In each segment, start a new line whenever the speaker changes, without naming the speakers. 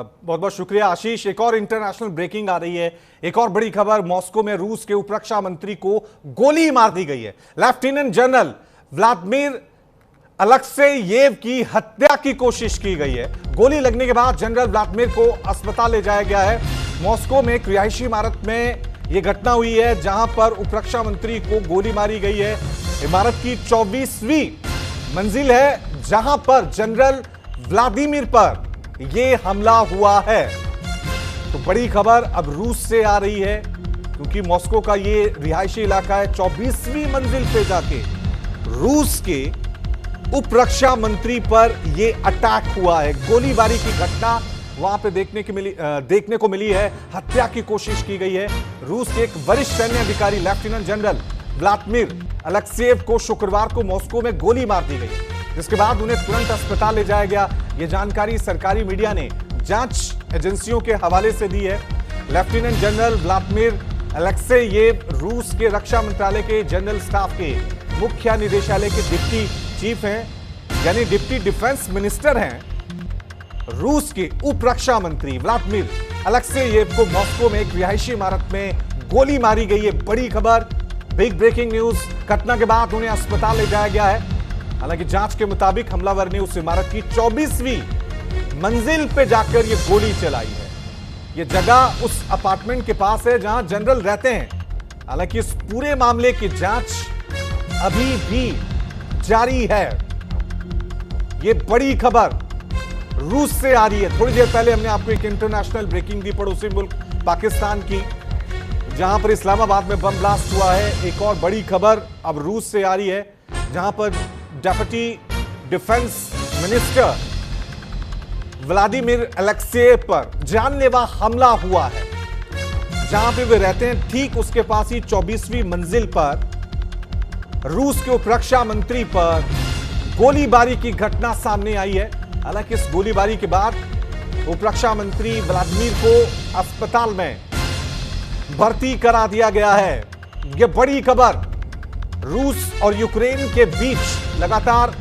बहुत बहुत शुक्रिया आशीष। एक और इंटरनेशनल ब्रेकिंग आ रही है। एक और बड़ी खबर, मॉस्को में रूस के उप रक्षा मंत्री को गोली मार दी गई है। लेफ्टिनेंट जनरल व्लादिमीर अलेक्सेयेव की हत्या की कोशिश की गई है। गोली लगने के बाद जनरल व्लादिमीर को अस्पताल ले जाया गया है। मॉस्को में एक रिहायशी इमारत में यह घटना हुई है, जहां पर उप रक्षा मंत्री को गोली मारी गई है। इमारत की 24वीं मंजिल है, जहां पर जनरल व्लादिमीर पर यह हमला हुआ है। तो बड़ी खबर अब रूस से आ रही है, क्योंकि मॉस्को का यह रिहायशी इलाका है। 24वीं मंजिल पे जाके रूस के उप रक्षा मंत्री पर यह अटैक हुआ है। गोलीबारी की घटना वहां पे देखने को मिली है। हत्या की कोशिश की गई है। रूस के एक वरिष्ठ सैन्य अधिकारी लेफ्टिनेंट जनरल व्लादिमीर अलेक्सेयेव को शुक्रवार को मॉस्को में गोली मार दी गई, जिसके बाद उन्हें तुरंत अस्पताल ले जाया गया। यह जानकारी सरकारी मीडिया ने जांच एजेंसियों के हवाले से दी है। लेफ्टिनेंट जनरल व्लादिमीर अलेक्सेयेव रूस के रक्षा मंत्रालय के जनरल स्टाफ के मुख्य निदेशालय के डिप्टी चीफ हैं, यानी डिप्टी डिफेंस मिनिस्टर हैं। रूस के उप रक्षा मंत्री व्लादिमीर अलेक्सेयेव को मॉस्को में एक रिहायशी इमारत में गोली मारी गई है। बड़ी खबर, बिग ब्रेकिंग न्यूज। घटना के बाद उन्हें अस्पताल ले जाया गया है। हालांकि जांच के मुताबिक हमलावर ने उस इमारत की 24वीं मंजिल पे जाकर यह गोली चलाई है। यह जगह उस अपार्टमेंट के पास है जहां जनरल रहते हैं। हालांकि इस पूरे मामले की जांच अभी भी जारी है। यह बड़ी खबर रूस से आ रही है। थोड़ी देर पहले हमने आपको एक इंटरनेशनल ब्रेकिंग दी पड़ोसी मुल्क पाकिस्तान की, जहां पर इस्लामाबाद में बम ब्लास्ट हुआ है। एक और बड़ी खबर अब रूस से आ रही है, जहां पर डिप्टी डिफेंस मिनिस्टर व्लादिमीर अलेक्सेयेव पर जानलेवा हमला हुआ है। जहां पे वे रहते हैं ठीक उसके पास ही 24वीं मंजिल पर रूस के उप रक्षा मंत्री पर गोलीबारी की घटना सामने आई है। हालांकि इस गोलीबारी के बाद उप रक्षा मंत्री व्लादिमीर को अस्पताल में भर्ती करा दिया गया है। यह बड़ी खबर, रूस और यूक्रेन के बीच लगातार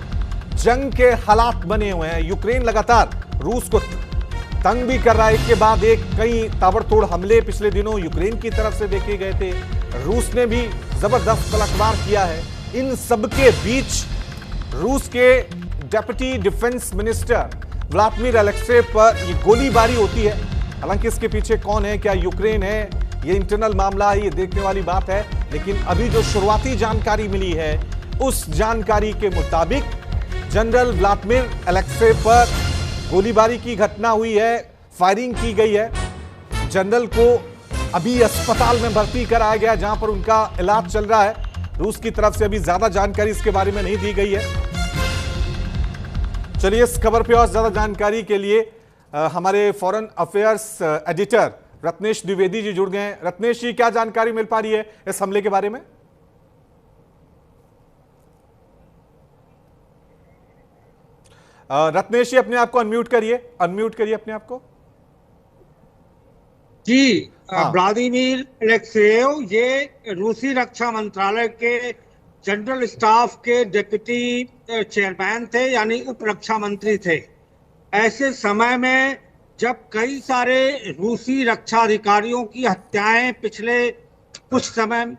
जंग के हालात बने हुए हैं। यूक्रेन लगातार रूस को तंग भी कर रहा है। एक के बाद एक कई ताबड़तोड़ हमले पिछले दिनों यूक्रेन की तरफ से देखे गए थे। रूस ने भी जबरदस्त पलटवार किया है। इन सबके बीच रूस के डिप्टी डिफेंस मिनिस्टर व्लादिमीर अलेक्सेयेव पर यह गोलीबारी होती है। हालांकि इसके पीछे कौन है, क्या यूक्रेन है, यह इंटरनल मामला है, यह देखने वाली बात है। लेकिन अभी जो शुरुआती जानकारी मिली है, उस जानकारी के मुताबिक जनरल व्लादिमीर अलेक्सेयेव पर गोलीबारी की घटना हुई है, फायरिंग की गई है। जनरल को अभी अस्पताल में भर्ती कराया गया, जहां पर उनका इलाज चल रहा है। रूस की तरफ से अभी ज्यादा जानकारी इसके बारे में नहीं दी गई है। चलिए, इस खबर पे और ज्यादा जानकारी के लिए हमारे foreign affairs editor Ratnesh Dwivedi ji जुड़ गए हैं। रत्नेश जी, क्या जानकारी मिल पा रही है इस हमले के बारे में? रत्नेश जी, अपने आप को अनम्यूट करिए अपने आप को
जी। व्लादिमीर अलेक्सेयेव ये रूसी रक्षा मंत्रालय के जनरल स्टाफ के डिप्टी चेयरमैन थे, यानी उप रक्षा मंत्री थे। ऐसे समय में जब कई सारे रूसी रक्षा अधिकारियों की हत्याएं पिछले कुछ समय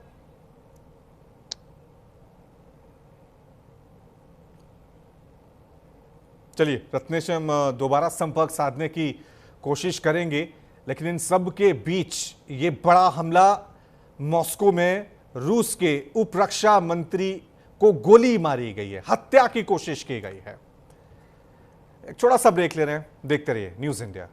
चलिए रत्नेश, हम दोबारा संपर्क साधने की कोशिश करेंगे। लेकिन इन सब के बीच ये बड़ा हमला, मॉस्को में रूस के उप रक्षा मंत्री को गोली मारी गई है, हत्या की कोशिश की गई है। एक छोटा सा ब्रेक ले रहे हैं, देखते रहिए न्यूज़ इंडिया।